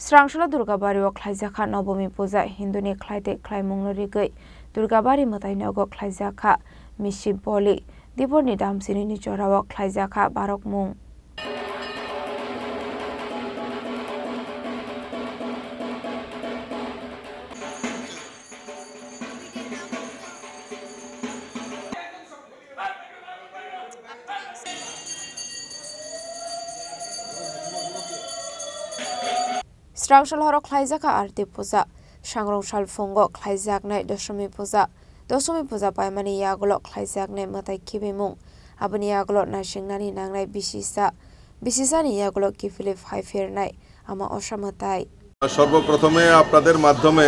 Srangshala Durgabari o Klaizakha Nobami Puja Hinduni Klaite Klaimung Rigui Durgabari Matai Nogo Klaizakha Mishi Boli Diborni Damsini Nichorawa Klaizakha Barok Mung Srangshala Horo Klaizakha Arti Puja Shangrong Shalfongo Klaijaknai Doshami Puja Paimani Yagolo Klaijaknai Matai Kibimung Abani Yagolo Nashingnani Nangnai Bisisani Yagolo Kifili Haifirnai Ama Oshamatai সর্বপ্রথমে আপনাদের মাধ্যমে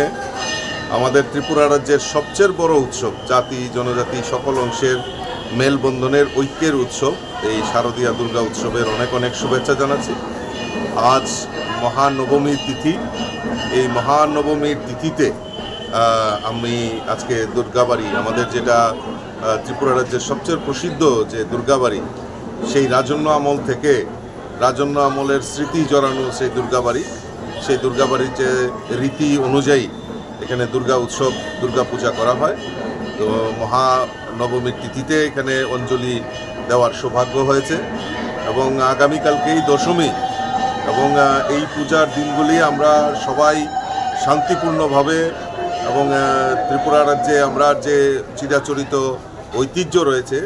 আমাদের ত্রিপুরা রাজ্যের সবচেয়ে বড় উৎসব জাতি জনজাতি সকল অংশের মেলবন্ধনের ঐক্যের উৎসব এই শারদীয়া দুর্গা উৎসবের অনেক অনেক শুভেচ্ছা জানাচ্ছি। আজ মহানবমীর তিথি, এই মহানবমীর তিথিতে আমি আজকে দুর্গাবাড়ি আমাদের যেটা ত্রিপুরা রাজ্যের সবচেয়ে প্রসিদ্ধ যে দুর্গাবাড়ি সেই রাজন্য আমল থেকে রাজন্য আমলের স্মৃতি জড়ানো সেই দুর্গাবাড়ির যে রীতি অনুযায়ী এখানে দুর্গা উৎসব দুর্গা পূজা করা হয়। তো মহানবমীর তিথিতে এখানে অঞ্জলি দেওয়ার সৌভাগ্য হয়েছে এবং আগামীকালকেই দশমী এবং এই পূজার দিনগুলি আমরা সবাই শান্তিপূর্ণভাবে এবং ত্রিপুরা রাজ্যে আমরা যে চিরাচরিত ঐতিহ্য রয়েছে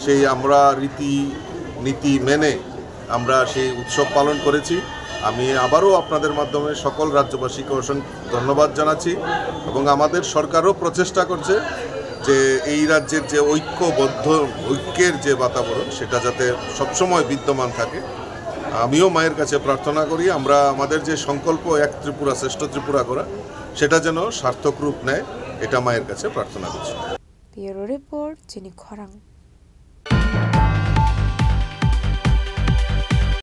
সেই আমরা রীতিনীতি মেনে আমরা সেই উৎসব পালন করেছি। আমি আবারও আপনাদের মাধ্যমে সকল রাজ্যবাসীকে অসংখ্য ধন্যবাদ জানাচ্ছি এবং আমাদের সরকারও প্রচেষ্টা করছে যে এই রাজ্যের যে ঐক্যের যে বাতাবরণ সেটা যাতে সবসময় বিদ্যমান থাকে। আমিও মায়ের কাছে প্রার্থনা করি আমরা আমাদের যে সংকল্প এক ত্রিপুরা শ্রেষ্ঠ ত্রিপুরা করা সেটা যেন সার্থক রূপ নেয়, এটা মায়ের কাছে প্রার্থনা করছি। ব্যুরো রিপোর্ট, চিনি খরাং।